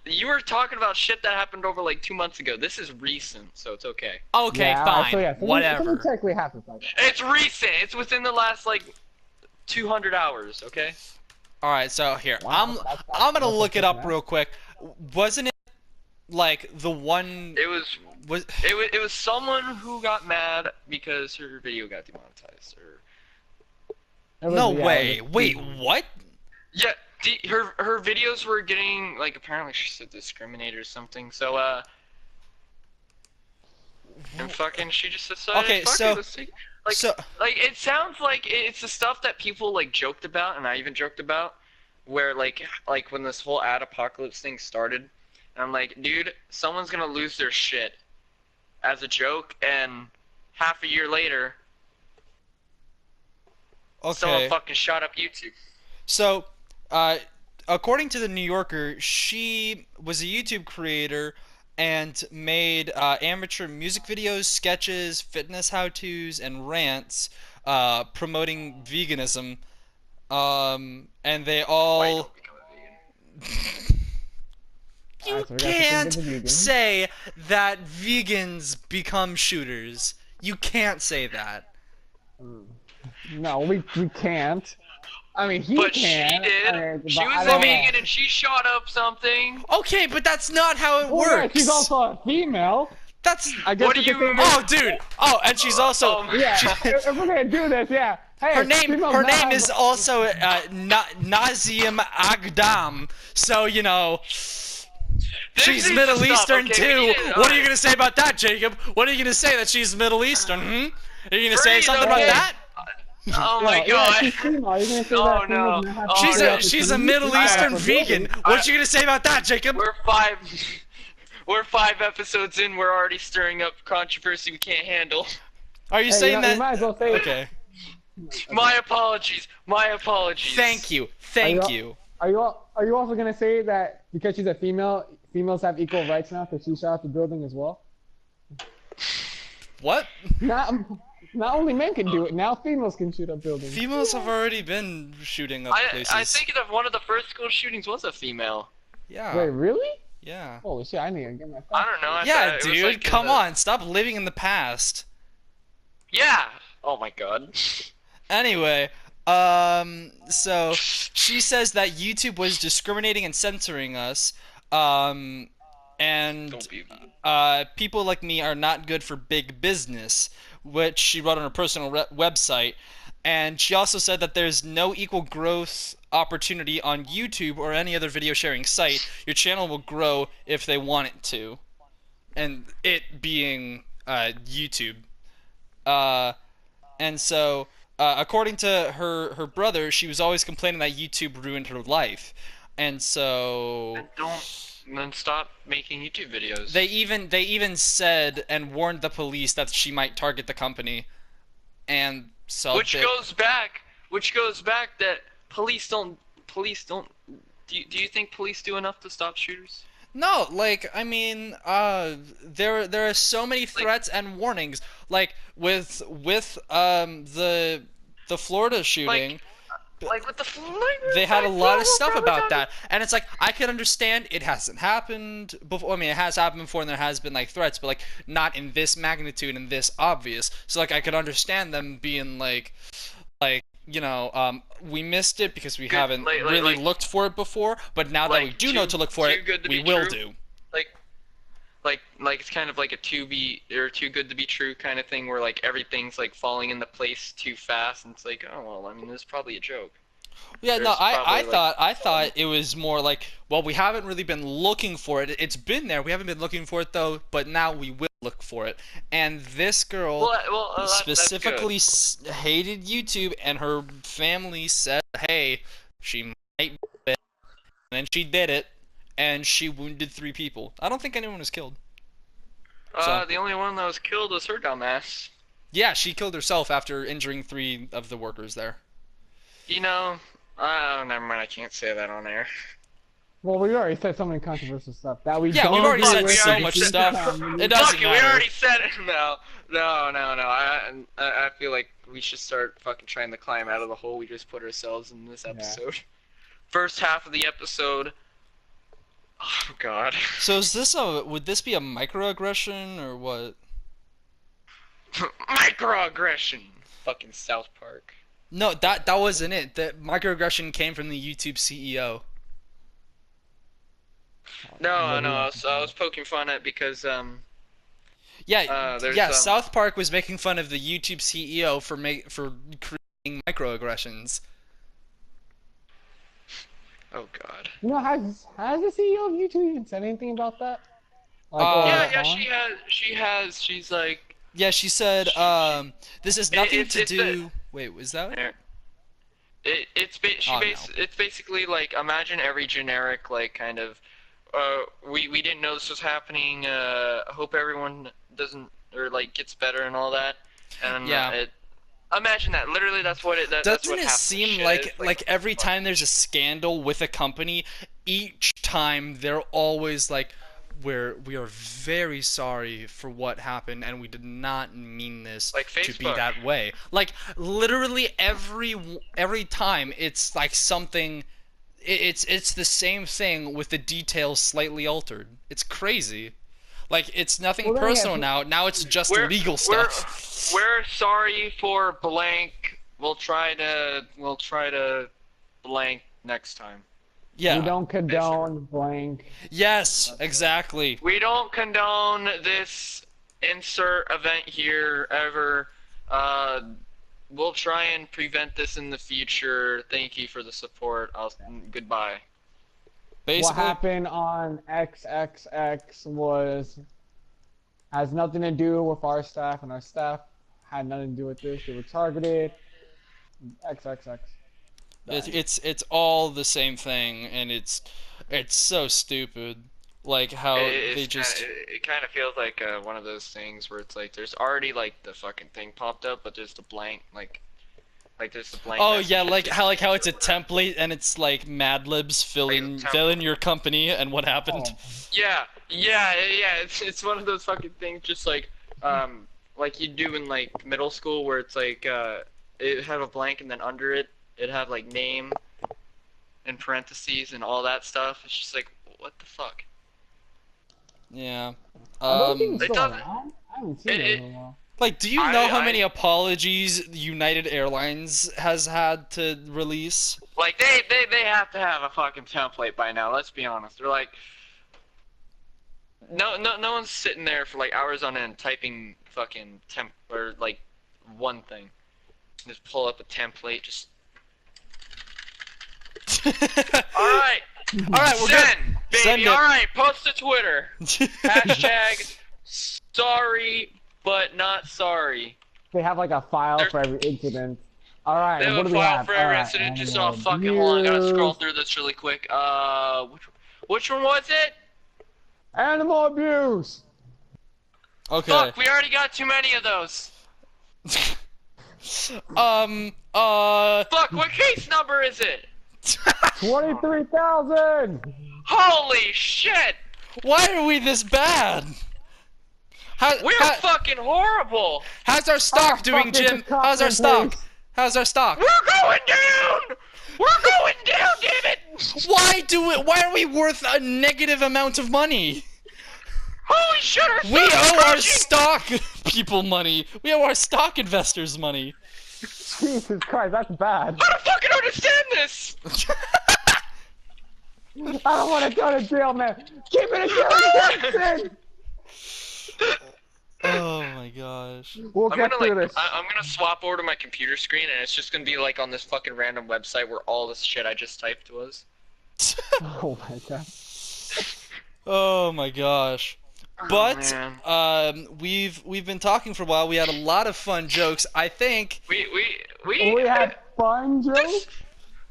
You were talking about shit that happened over like 2 months ago. This is recent, so it's okay. Okay, Yeah, fine. so yeah, Whatever. Something technically happened. It's recent. It's within the last like 200 hours. Okay. All right, so here, Wow, I'm gonna that's look it up bad. real quick. Wasn't it like the one? It was someone who got mad because her video got demonetized. Or No way. Wait, what? yeah, her videos were getting like apparently she said discriminated or something. So and fucking she just decided. Okay, fuck so- it, let's take, like so- like it sounds like it's the stuff that people like joked about, and I even joked about, where like when this whole ad apocalypse thing started, and I'm like, dude, someone's gonna lose their shit as a joke, and half a year later, someone Okay. fucking shot up YouTube. So, according to the New Yorker, she was a YouTube creator and made amateur music videos, sketches, fitness how-tos, and rants promoting veganism. And they Why all. don't become a vegan? You Alright, so we got can't something with the vegans. say that vegans become shooters. You can't say that. No, we can't. I mean, he But can. she did. but She I was a don't know. vegan and she shot up something. Okay, but that's not how it Well, yeah, works. she's also a female. That's. I guess What we do could you- say that- Oh, dude. Oh, and she's also. Oh, Yeah, if we're gonna do this, yeah. Hey, Her name females her now name have- is also Nazim Agdam. So, you know, This she's needs to Middle stop, Eastern okay? too. We need it. What are you going to say about that, Jacob? What are you going to say that she's Middle Eastern? Are you going to say Freeze, something okay. about that? Oh my Yeah, god. she's female. You're gonna say Oh, that no. females now have Oh, She's no. she's a opportunities? Middle Eastern for vegan. women. What you going to say about that, Jacob? We're 5 episodes in. We're already stirring up controversy we can't handle. Are you Hey, saying you that? might as well say Okay. My apologies. My apologies. Thank you. Thank you. Are you also gonna say that because she's a female, females have equal rights now because she shot up the building as well? What? Not only men can do it, now females can shoot up buildings. Females have already been shooting up places. I think that one of the first school shootings was a female. Yeah. Wait, really? Yeah. Holy shit! I need to get my. I don't know. I Yeah, thought it was dude. like in Come the- on. Stop living in the past. Yeah. Oh my god. Anyway, so she says that YouTube was discriminating and censoring us, and Don't be mean. people like me are not good for big business, which she wrote on her personal website. And she also said that there's no equal growth opportunity on YouTube or any other video sharing site. Your channel will grow if they want it to, and it being YouTube. And so, according to her brother, she was always complaining that YouTube ruined her life, and so Then stop making YouTube videos. they even said and warned the police that she might target the company, and so Which goes back that police police don't. Do you think police do enough to stop shooters? No, like, I mean, there are so many threats and warnings. Like with the Florida shooting, Like with the they had a lot of stuff about that, and it's like I can understand it hasn't happened before. I mean, it has happened before, and there has been like threats, but like not in this magnitude and this obvious. So like I could understand them being like we missed it because we haven't really looked for it before, but now that we do know to look for it, we will do. Like it's kind of like a too good to be true kind of thing where like everything's like falling into place too fast, and it's like, oh well, I mean, this is probably a joke. Yeah, no, I thought it was more like, well, we haven't really been looking for it. It's been there. We haven't been looking for it though, but now we will look for it. And this girl specifically hated YouTube, and her family said, hey, she might do it, and then she did it, and she wounded 3 people. I don't think anyone was killed. The only one that was killed was her dumbass. Yeah, she killed herself after injuring 3 of the workers there. You know, never mind, I can't say that on air. Well, we already said so many controversial stuff that we yeah, don't we've already said agree so with. much stuff. It doesn't matter. We already said it. No. I feel like we should start fucking trying to climb out of the hole we just put ourselves in this episode. Yeah. First half of the episode. Oh God. So would this be a microaggression or what? Microaggression. Fucking South Park. No, that wasn't it. The microaggression came from the YouTube CEO. No, I was poking fun at because South Park was making fun of the YouTube CEO for creating microaggressions. Oh God. You know, has the CEO of YouTube even said anything about that? Like, she has. She's like. Yeah, she said, this has nothing to do. Wait, was that it? It's basically like, imagine every generic like kind of. We didn't know this was happening. I hope everyone doesn't or like gets better and all that. And yeah. Imagine that. Literally, that's what it. Doesn't it seem like every time there's a scandal with a company, each time they're always like, we are very sorry for what happened, and we did not mean this to be that way. Like literally every time it's like something. It's the same thing with the details slightly altered. It's crazy. Like it's nothing personal now. Now it's just legal stuff. We're sorry for blank. We'll try to blank next time. Yeah. We don't condone blank. Yes, exactly. We don't condone this insert event here ever. We'll try and prevent this in the future. Thank you for the support. Goodbye. Basically, what happened on XXX has nothing to do with our staff, and our staff had nothing to do with this. They were targeted. XXX. It's all the same thing, and it's so stupid. Like how they just. It kind of feels like one of those things where it's like there's already like the fucking thing popped up, but there's the blank like there's the blank. Oh yeah, like how it's a template and it's like Mad Libs fill in your company and what happened. Oh. Yeah. It's one of those fucking things, just like you do in like middle school where it's like it have a blank and then under it have like name in parentheses and all that stuff. It's just like, what the fuck. Yeah. Like, do you know how many apologies United Airlines has had to release? Like, they have to have a fucking template by now. Let's be honest. They're like, no one's sitting there for like hours on end typing fucking or like one thing. Just pull up a template. Just. All right. We're send, good. Baby. Send it. All right, post to Twitter. Hashtag sorry but not sorry. They have like a file for every incident. All right. They have a file for every incident. Just so fucking hold on. I gotta scroll through this really quick. Which one was it? Animal abuse. Okay. Fuck, we already got too many of those. Fuck, what case number is it? 23,000! Holy shit! Why are we this bad? We're fucking horrible! How's our stock doing, Jim? How's our stock? How's our stock? We're going down! We're going down, damn it! Why are we worth a negative amount of money? Holy shit, our We stock is owe our crashing! stock people money. We owe our stock investors money. Jesus Christ, that's bad. I don't fucking understand this! I don't want to go to jail, man. Keep it in Jackson! Oh my gosh. We'll get through this. I'm gonna swap over to my computer screen and it's just gonna be like on this fucking random website where all this shit I just typed was. Oh my god. Oh my gosh. But we've been talking for a while. We had a lot of fun jokes. I think We had fun jokes?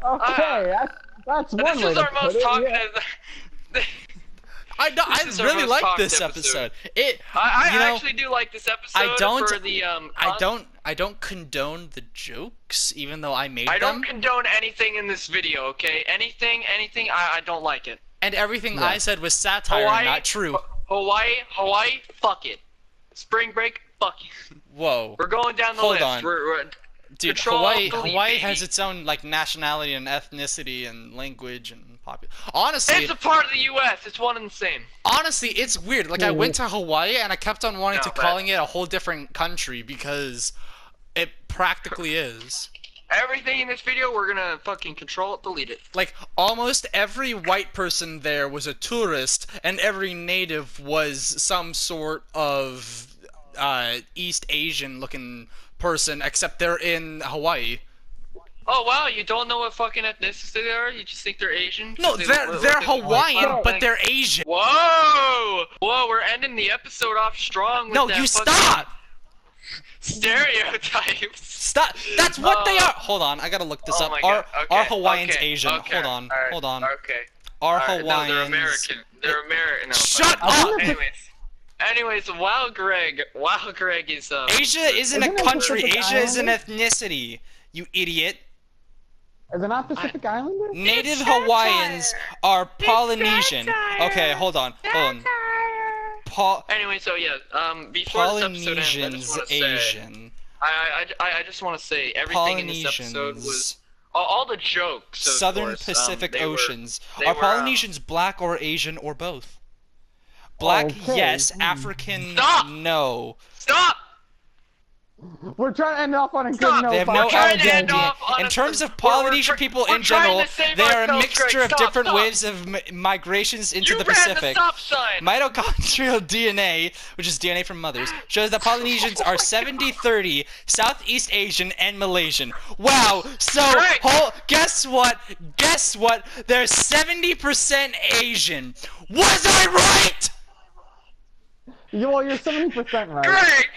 Okay, that's one this way is to our put most it, talkative. yeah. I is our really most like talked this episode. episode. I you know, actually do like this episode. I don't For the, I don't condone the jokes, even though I made them. I don't condone anything in this video. Okay, anything. I don't like it. And everything Yeah. I said was satire, not true. Hawaii, fuck it. Spring break, fuck it. Whoa. We're going down the Hold list. on. We're Dude, Control Hawaii Delete, Hawaii baby. has its own like nationality and ethnicity and language and honestly, It's a part of the U.S. It's one and the same. honestly, it's weird. Like I went to Hawaii and I kept on wanting No, to but- calling it a whole different country because it practically is. Everything in this video, we're gonna fucking control it, delete it. Like almost every white person there was a tourist and every native was some sort of East Asian looking person, except they're in Hawaii. Oh wow, you don't know what fucking ethnicity they are? You just think they're Asian? No, they're Hawaiian, but they're Asian. Whoa! Whoa, we're ending the episode off strong with No, that you fucking stop! Stereotypes. Stop! That's what they are! Hold on, I gotta look this Oh up. my God. Are Okay, Hawaiians okay, Asian? okay. Hold on, Alright, hold on. Okay. Are Alright, Hawaiians... No, they're American. They're American. No, Shut fuck. up! Anyways, while Greg is Asia isn't a Isn't it country, Pacific Asia is an Islander? ethnicity. You idiot. Is it not Pacific Islander? Native Hawaiians are Polynesian. Okay, hold on. Anyway, so yeah, before this episode ends, I just Polynesians want to say, Asian. I just want to say everything in this episode was Polynesians. all the jokes. Of Southern course, Pacific they were- Oceans. they Are were, Polynesians black or Asian or both? Black, Okay. yes. African, Stop! no. Stop! We're trying to end off on a good Stop. note. They have by no trying to idea. end off on In a- terms of we're Polynesian tr- people we're in trying general, to save they are a ourselves, mixture Greg. of Stop, different stop. waves of migrations into You the ran Pacific. the stop sign. Mitochondrial DNA, which is DNA from mothers, shows that Polynesians are 70-30 Southeast Asian and Malaysian. Wow, so, Correct. guess what? Guess what? They're 70% Asian. Was I right? Well, you're 70% right. Greg!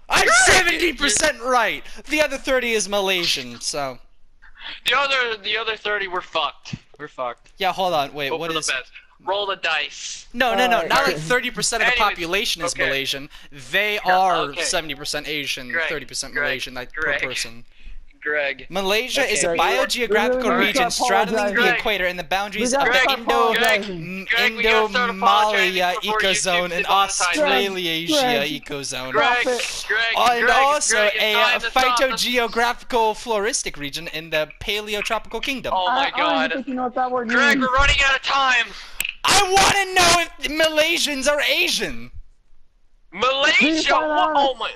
I'm 70% right. The other 30 is Malaysian, so. The other 30 we're fucked. We're fucked. Yeah, hold on, wait, Hope what for is... the best. Roll the dice. No, not like 30% of the Anyways, population is okay. Malaysian. They are okay. 70% Asian, Greg, 30% Greg, Malaysian per Greg. person. Greg. Malaysia is a Okay. biogeographical Greg, region start straddling the apologizing. equator and the boundaries We of gotta the start apologizing. Greg, we gotta start apologizing Indo-Malayan before YouTube ecozone and demonetizes. Australasia Greg, ecozone. Greg, Stop it. Greg, And Greg, also Greg, it's a time to stop this. phytogeographical floristic region in the Paleotropical Kingdom. Oh my I don't god. think you know what that word Greg, means. we're running out of time. I want to know if Malaysians are Asian. Malaysia. find out. Oh my.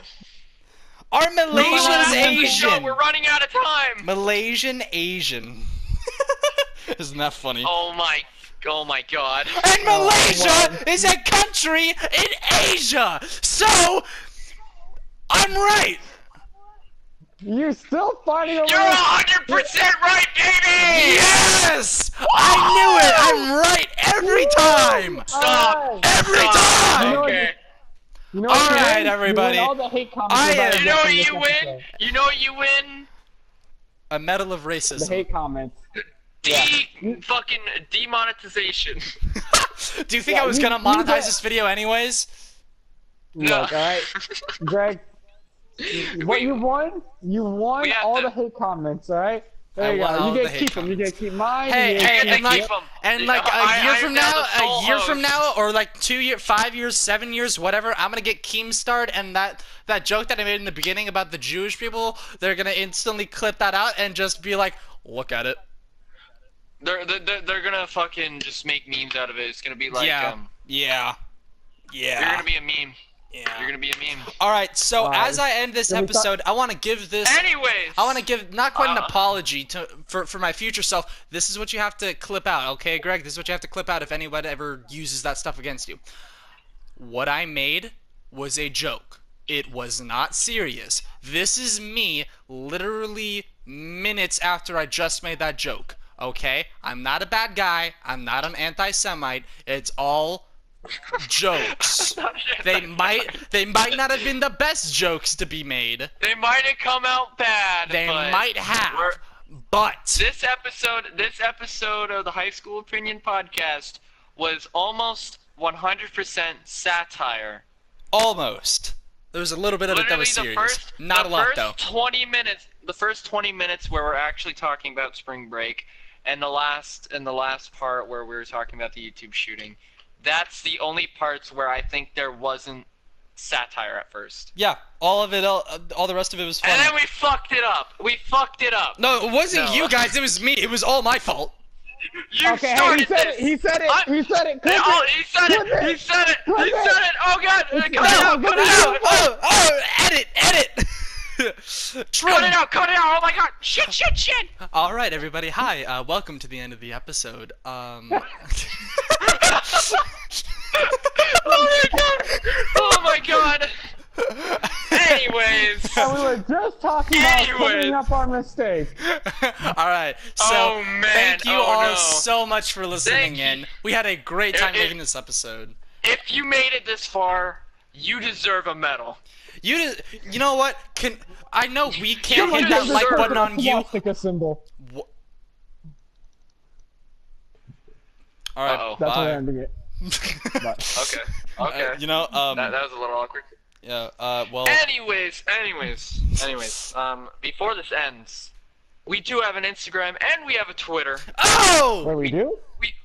Are Malaysians Malaysians Asian? We're running out of time. Malaysian Asian. Isn't that funny? Oh my god. And Malaysia is a country in Asia! So, I'm right! You're still finding a You're way. 100% right, baby! Yes! I knew it! I'm right every time! Stop! Every Stop. time! You know what- Okay. You know what you Alright, win? everybody. You win all the hate comments I about am- You know what this you win? episode. You know what you win? A medal of The racism. hate comments. Fucking demonetization. Do you think Yeah, I was you- gonna you monetize bet. this video anyways? No. Look, alright? Greg, what you won? You won We have all to- the hate comments, alright? There you want go. all You the get to hate keep them. You comments. get to keep mine. Hey, you get hey, to and keep like, yep. and like a I year am from now now, the sole a year from host. now, or like 2 years, 5 years, 7 years, whatever, I'm gonna get Keemstarred, and that joke that I made in the beginning about the Jewish people, they're gonna instantly clip that out and just be like, look at it. They're gonna fucking just make memes out of it. It's gonna be like Yeah, yeah. you're gonna be a meme. Yeah. You're gonna be a meme. All right. So Alright. as I end this Then we thought- episode, I want to give this. Anyways, I want to give not quite an apology for my future self. This is what you have to clip out, okay, Greg? This is what you have to clip out if anyone ever uses that stuff against you. What I made was a joke. It was not serious. This is me literally minutes after I just made that joke, okay? I'm not a bad guy. I'm not an anti-Semite. It's all jokes. They might not have been the best jokes to be made. They might have come out bad. They but might have. But this episode of the High School Opinion Podcast was almost 100% satire. almost. There was a little bit of it that was serious. Not a lot though. The first 20 minutes where we're actually talking about spring break, and the last part where we were talking about the YouTube shooting. That's the only parts where I think there wasn't satire at first. Yeah, all of it, all the rest of it was funny. And then we fucked it up. No, it wasn't you guys. It was me. It was all my fault. You Okay, hey, started this. he said it. He said it. He said it. Oh god, cut it out. Edit. Trim. Cut it out. Oh my god. Shit. All right, everybody. Hi. Welcome to the end of the episode. Oh my god. Anyways. And we were just talking about cleaning up our mistake. All right. So Oh, man. thank you Oh, all no. so much for listening Thank you. in. We had a great time It- making this episode. If you made it this far, you deserve a medal. You know what? I know we can't You hit that deserve like it. button on you. Swastika symbol. All right. Uh-oh. That's bye. where I'm ending it. Bye. Okay. You know, That was a little awkward. yeah. Well. Anyways. Before this ends, we do have an Instagram and we have a Twitter. Oh! What we do?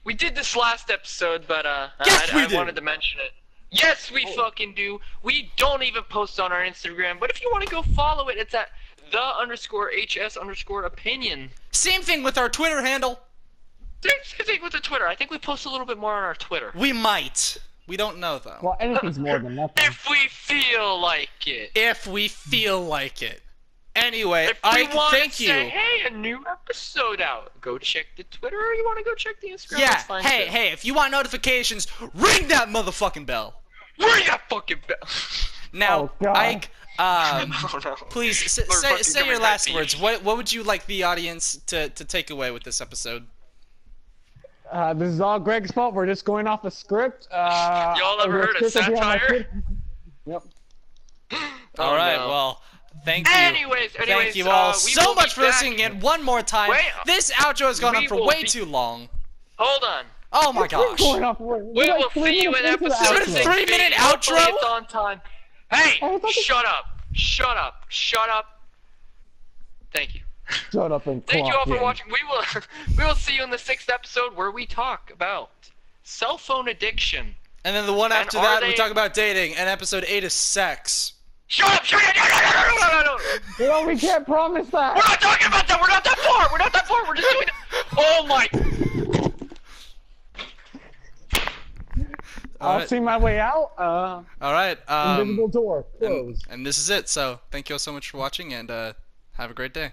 We did this last episode, but Yes, we I did. wanted to mention it. Yes, we fucking do. We don't even post on our Instagram, but if you want to go follow it, it's at _HS_opinion. Same thing with our Twitter handle. Same thing with the Twitter. I think we post a little bit more on our Twitter. We might. We don't know though. Well, anything's more than nothing. If we feel like it. If we feel like it. Anyway, If we want thank to you. say, hey, a new episode out, go check the Twitter, or you want to go check the Instagram. Yeah. that's fine too. Hey, if you want notifications, ring that motherfucking bell. Ring that fucking bell. Oh, Now, God. Ike, Oh, no. please We're fucking say your coming last right words. to What would you like the audience to take away with this episode? This is all Greg's fault. We're just going off a script. Y'all ever the heard of script will be on my satire? Twitter. Yep. All right. no. Well, thank you. Anyways, Thank you all we so will much be for back. listening in one more time. Wait, This outro has gone on we for will way be- too long. Hold on. Oh my We're gosh. going off. We We're will like 3 see you in minutes into the episode outro. 16. 3-minute Hopefully outro? It's on time. Hey, I thought this- shut up. Thank you. Shut up and Thank you all clock for in. watching. We will see you in the 6th episode where we talk about cell phone addiction. And then the one And after are that, we they- talk about dating, and episode 8 is sex. Shut up! No. No, we can't promise that. We're not talking about that. We're not that far. We're just doing it. Oh my. I'll Alright. see my way out. All right. Invisible door closed. And this is it. So thank you all so much for watching, and have a great day.